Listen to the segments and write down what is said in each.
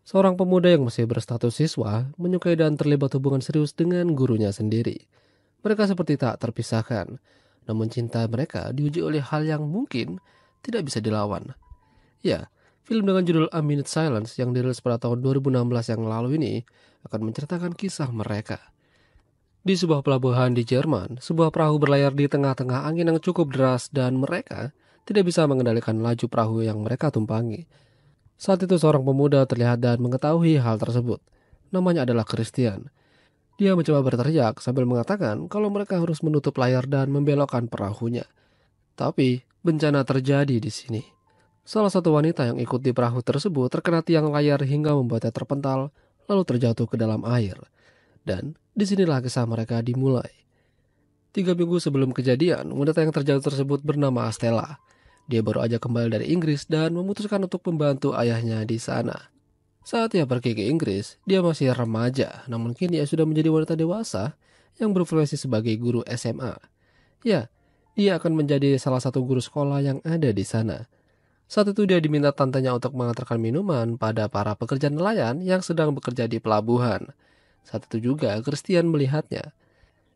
Seorang pemuda yang masih berstatus siswa menyukai dan terlibat hubungan serius dengan gurunya sendiri. Mereka seperti tak terpisahkan, namun cinta mereka diuji oleh hal yang mungkin tidak bisa dilawan. Ya, film dengan judul A Minute Silence yang dirilis pada tahun 2016 yang lalu ini akan menceritakan kisah mereka. Di sebuah pelabuhan di Jerman, sebuah perahu berlayar di tengah-tengah angin yang cukup deras dan mereka tidak bisa mengendalikan laju perahu yang mereka tumpangi. Saat itu seorang pemuda terlihat dan mengetahui hal tersebut. Namanya adalah Christian. Dia mencoba berteriak sambil mengatakan kalau mereka harus menutup layar dan membelokkan perahunya. Tapi bencana terjadi di sini. Salah satu wanita yang ikut di perahu tersebut terkena tiang layar hingga membuatnya terpental, lalu terjatuh ke dalam air. Dan disinilah kisah mereka dimulai. 3 minggu sebelum kejadian, wanita yang terjatuh tersebut bernama Stella. Dia baru aja kembali dari Inggris dan memutuskan untuk membantu ayahnya di sana. Saat ia pergi ke Inggris, dia masih remaja, namun kini ia sudah menjadi wanita dewasa yang berprofesi sebagai guru SMA. Ya, dia akan menjadi salah satu guru sekolah yang ada di sana. Saat itu dia diminta tantenya untuk mengantarkan minuman pada para pekerja nelayan yang sedang bekerja di pelabuhan. Saat itu juga Christian melihatnya.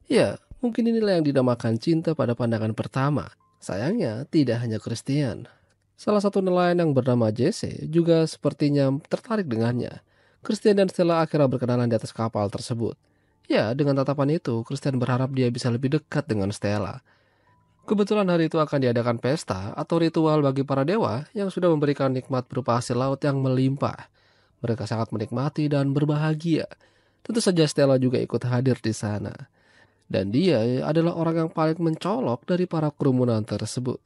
Ya, mungkin inilah yang dinamakan cinta pada pandangan pertama. Sayangnya, tidak hanya Christian. Salah satu nelayan yang bernama Jesse juga sepertinya tertarik dengannya. Christian dan Stella akhirnya berkenalan di atas kapal tersebut. Ya, dengan tatapan itu, Christian berharap dia bisa lebih dekat dengan Stella. Kebetulan hari itu akan diadakan pesta atau ritual bagi para dewa yang sudah memberikan nikmat berupa hasil laut yang melimpah. Mereka sangat menikmati dan berbahagia. Tentu saja Stella juga ikut hadir di sana. Dan dia adalah orang yang paling mencolok dari para kerumunan tersebut.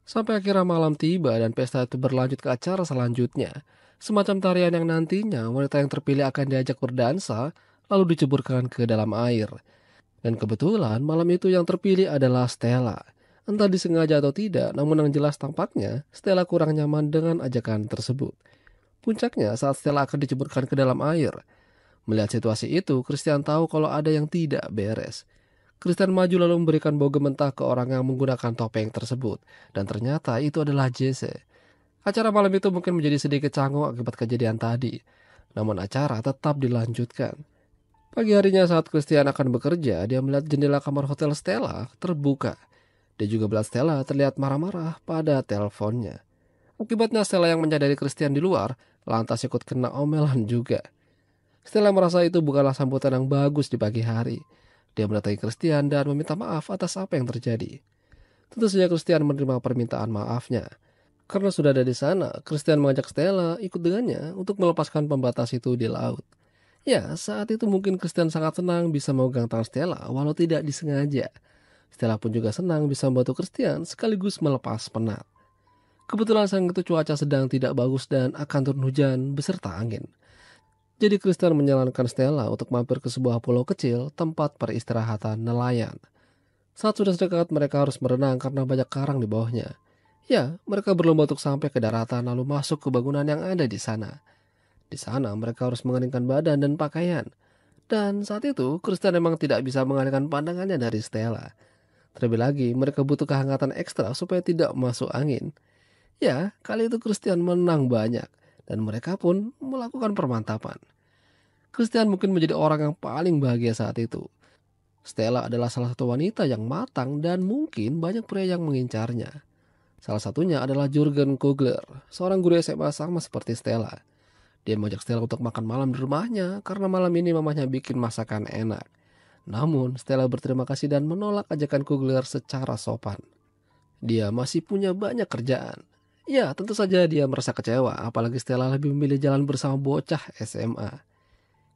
Sampai akhirnya malam tiba dan pesta itu berlanjut ke acara selanjutnya. Semacam tarian yang nantinya wanita yang terpilih akan diajak berdansa lalu diceburkan ke dalam air. Dan kebetulan malam itu yang terpilih adalah Stella. Entah disengaja atau tidak, namun yang jelas tampaknya Stella kurang nyaman dengan ajakan tersebut. Puncaknya saat Stella akan diceburkan ke dalam air. Melihat situasi itu, Christian tahu kalau ada yang tidak beres. Christian maju lalu memberikan bogem mentah ke orang yang menggunakan topeng tersebut. Dan ternyata itu adalah Jesse. Acara malam itu mungkin menjadi sedikit canggung akibat kejadian tadi. Namun acara tetap dilanjutkan. Pagi harinya saat Christian akan bekerja, dia melihat jendela kamar hotel Stella terbuka. Dia juga melihat Stella terlihat marah-marah pada teleponnya. Akibatnya Stella yang menyadari Christian di luar, lantas ikut kena omelan juga. Stella merasa itu bukanlah sambutan yang bagus di pagi hari. Dia mendatangi Christian dan meminta maaf atas apa yang terjadi. Tentu saja Christian menerima permintaan maafnya. Karena sudah ada di sana, Christian mengajak Stella ikut dengannya untuk melepaskan pembatas itu di laut. Ya, saat itu mungkin Christian sangat senang bisa memegang tangan Stella walau tidak disengaja. Stella pun juga senang bisa membantu Christian sekaligus melepas penat. Kebetulan saat itu cuaca sedang tidak bagus dan akan turun hujan beserta angin. Jadi Christian menyarankan Stella untuk mampir ke sebuah pulau kecil tempat peristirahatan nelayan. Saat sudah dekat mereka harus berenang karena banyak karang di bawahnya. Ya, mereka berlomba untuk sampai ke daratan lalu masuk ke bangunan yang ada di sana. Di sana mereka harus mengeringkan badan dan pakaian. Dan saat itu Christian memang tidak bisa mengalihkan pandangannya dari Stella. Terlebih lagi mereka butuh kehangatan ekstra supaya tidak masuk angin. Ya, kali itu Christian menang banyak. Dan mereka pun melakukan permantapan. Christian mungkin menjadi orang yang paling bahagia saat itu. Stella adalah salah satu wanita yang matang dan mungkin banyak pria yang mengincarnya. Salah satunya adalah Jurgen Kugler, seorang guru SMA sama seperti Stella. Dia mengajak Stella untuk makan malam di rumahnya karena malam ini mamanya bikin masakan enak. Namun Stella berterima kasih dan menolak ajakan Kugler secara sopan. Dia masih punya banyak kerjaan. Ya, tentu saja dia merasa kecewa, apalagi Stella lebih memilih jalan bersama bocah SMA.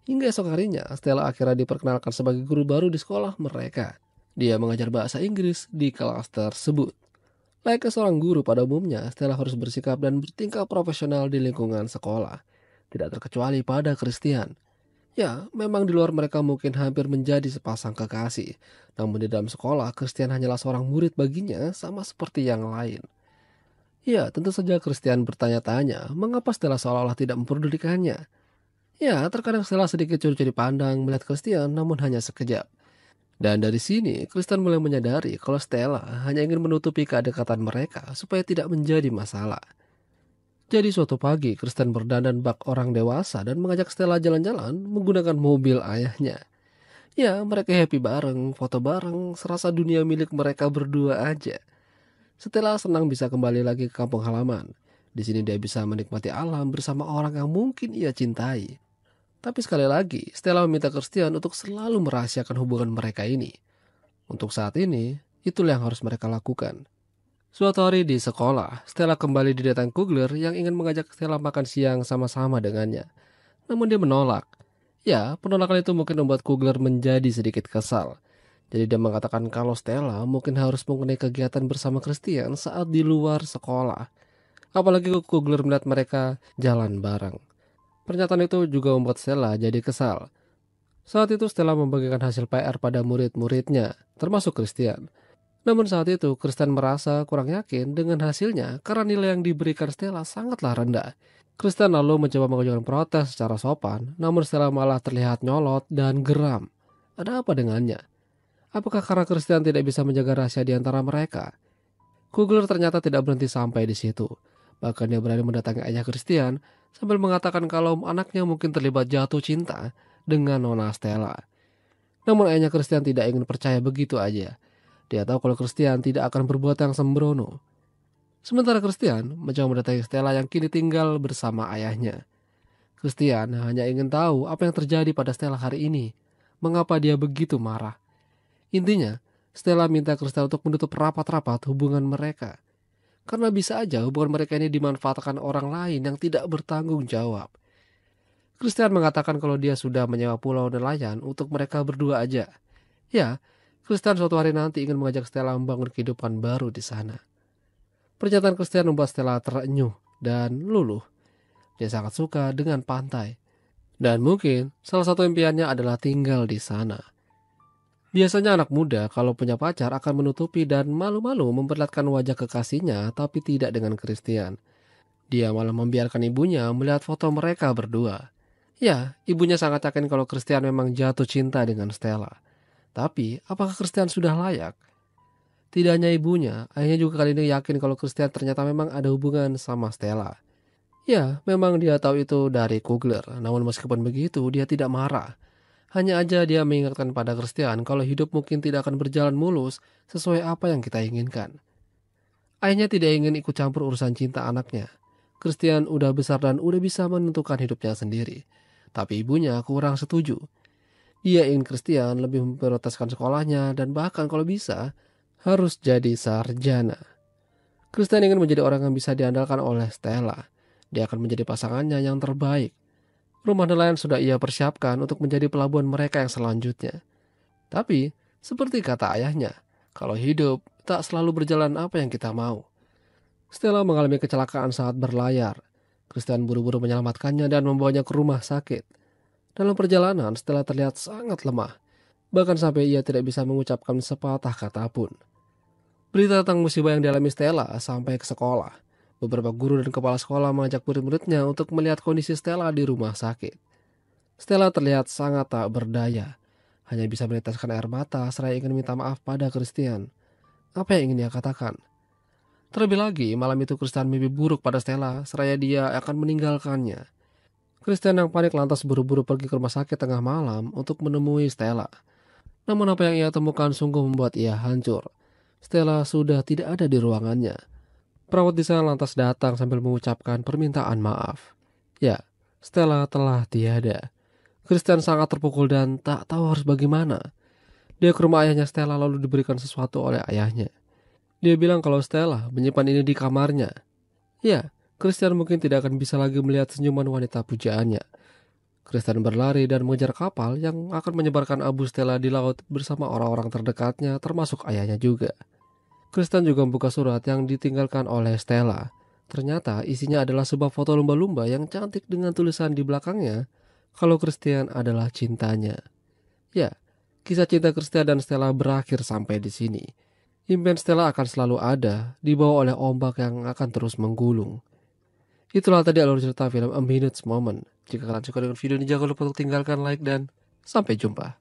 Hingga esok harinya, Stella akhirnya diperkenalkan sebagai guru baru di sekolah mereka. Dia mengajar bahasa Inggris di kelas tersebut. Layaknya seorang guru pada umumnya, Stella harus bersikap dan bertingkah profesional di lingkungan sekolah. Tidak terkecuali pada Christian. Ya, memang di luar mereka mungkin hampir menjadi sepasang kekasih. Namun di dalam sekolah, Christian hanyalah seorang murid baginya sama seperti yang lain. Ya, tentu saja Christian bertanya-tanya, mengapa Stella seolah-olah tidak memperdulikannya. Ya, terkadang Stella sedikit curi-curi pandang melihat Christian namun hanya sekejap. Dan dari sini, Christian mulai menyadari kalau Stella hanya ingin menutupi kedekatan mereka supaya tidak menjadi masalah. Jadi suatu pagi, Kristen berdandan bak orang dewasa dan mengajak Stella jalan-jalan menggunakan mobil ayahnya. Ya, mereka happy bareng, foto bareng, serasa dunia milik mereka berdua aja. Stella senang bisa kembali lagi ke kampung halaman. Di sini dia bisa menikmati alam bersama orang yang mungkin ia cintai. Tapi sekali lagi, Stella meminta Christian untuk selalu merahasiakan hubungan mereka ini. Untuk saat ini, itulah yang harus mereka lakukan. Suatu hari di sekolah, Stella kembali didatangi Kugler yang ingin mengajak Stella makan siang sama-sama dengannya. Namun dia menolak. Ya, penolakan itu mungkin membuat Kugler menjadi sedikit kesal. Jadi dia mengatakan kalau Stella mungkin harus mengenai kegiatan bersama Christian saat di luar sekolah. Apalagi Kugler melihat mereka jalan bareng. Pernyataan itu juga membuat Stella jadi kesal. Saat itu Stella membagikan hasil PR pada murid-muridnya, termasuk Christian. Namun saat itu Christian merasa kurang yakin dengan hasilnya karena nilai yang diberikan Stella sangatlah rendah. Christian lalu mencoba mengajukan protes secara sopan, namun Stella malah terlihat nyolot dan geram. Ada apa dengannya? Apakah karena Christian tidak bisa menjaga rahasia di antara mereka? Kugler ternyata tidak berhenti sampai di situ. Bahkan dia berani mendatangi ayah Christian sambil mengatakan kalau anaknya mungkin terlibat jatuh cinta dengan Nona Stella. Namun ayahnya Christian tidak ingin percaya begitu aja. Dia tahu kalau Christian tidak akan berbuat yang sembrono. Sementara Christian mencoba mendatangi Stella yang kini tinggal bersama ayahnya. Christian hanya ingin tahu apa yang terjadi pada Stella hari ini. Mengapa dia begitu marah? Intinya, Stella minta Christian untuk menutup rapat-rapat hubungan mereka. Karena bisa aja hubungan mereka ini dimanfaatkan orang lain yang tidak bertanggung jawab. Christian mengatakan kalau dia sudah menyewa pulau nelayan untuk mereka berdua aja. Ya, Christian suatu hari nanti ingin mengajak Stella membangun kehidupan baru di sana. Pernyataan Christian membuat Stella terenyuh dan luluh. Dia sangat suka dengan pantai. Dan mungkin salah satu impiannya adalah tinggal di sana. Biasanya anak muda kalau punya pacar akan menutupi dan malu-malu memperlihatkan wajah kekasihnya, tapi tidak dengan Christian. Dia malah membiarkan ibunya melihat foto mereka berdua. Ya, ibunya sangat yakin kalau Christian memang jatuh cinta dengan Stella. Tapi, apakah Christian sudah layak? Tidak hanya ibunya, ayahnya juga kali ini yakin kalau Christian ternyata memang ada hubungan sama Stella. Ya, memang dia tahu itu dari Kugler, namun meskipun begitu dia tidak marah. Hanya aja dia mengingatkan pada Christian kalau hidup mungkin tidak akan berjalan mulus sesuai apa yang kita inginkan. Ayahnya tidak ingin ikut campur urusan cinta anaknya. Christian udah besar dan udah bisa menentukan hidupnya sendiri. Tapi ibunya kurang setuju. Dia ingin Christian lebih memprioritaskan sekolahnya dan bahkan kalau bisa harus jadi sarjana. Christian ingin menjadi orang yang bisa diandalkan oleh Stella. Dia akan menjadi pasangannya yang terbaik. Rumah nelayan sudah ia persiapkan untuk menjadi pelabuhan mereka yang selanjutnya. Tapi, seperti kata ayahnya, kalau hidup tak selalu berjalan apa yang kita mau. Stella mengalami kecelakaan saat berlayar. Christian buru-buru menyelamatkannya dan membawanya ke rumah sakit. Dalam perjalanan, Stella terlihat sangat lemah. Bahkan sampai ia tidak bisa mengucapkan sepatah kata pun. Berita tentang musibah yang dialami Stella sampai ke sekolah. Beberapa guru dan kepala sekolah mengajak murid-muridnya untuk melihat kondisi Stella di rumah sakit. Stella terlihat sangat tak berdaya. Hanya bisa meneteskan air mata seraya ingin minta maaf pada Christian. Apa yang ingin dia katakan? Terlebih lagi, malam itu Christian mimpi buruk pada Stella seraya dia akan meninggalkannya. Christian yang panik lantas buru-buru pergi ke rumah sakit tengah malam untuk menemui Stella. Namun apa yang ia temukan sungguh membuat ia hancur. Stella sudah tidak ada di ruangannya. Perawat di sana lantas datang sambil mengucapkan permintaan maaf. Ya, Stella telah tiada. Christian sangat terpukul dan tak tahu harus bagaimana. Dia ke rumah ayahnya Stella lalu diberikan sesuatu oleh ayahnya. Dia bilang kalau Stella menyimpan ini di kamarnya. Ya, Christian mungkin tidak akan bisa lagi melihat senyuman wanita pujaannya. Christian berlari dan mengejar kapal yang akan menyebarkan abu Stella di laut bersama orang-orang terdekatnya termasuk ayahnya juga. Christian juga membuka surat yang ditinggalkan oleh Stella. Ternyata isinya adalah sebuah foto lumba-lumba yang cantik dengan tulisan di belakangnya kalau Christian adalah cintanya. Ya, kisah cinta Christian dan Stella berakhir sampai di sini. Impian Stella akan selalu ada, dibawa oleh ombak yang akan terus menggulung. Itulah tadi alur cerita film A Minute's Moment. Jika kalian suka dengan video ini jangan lupa untuk tinggalkan like dan sampai jumpa.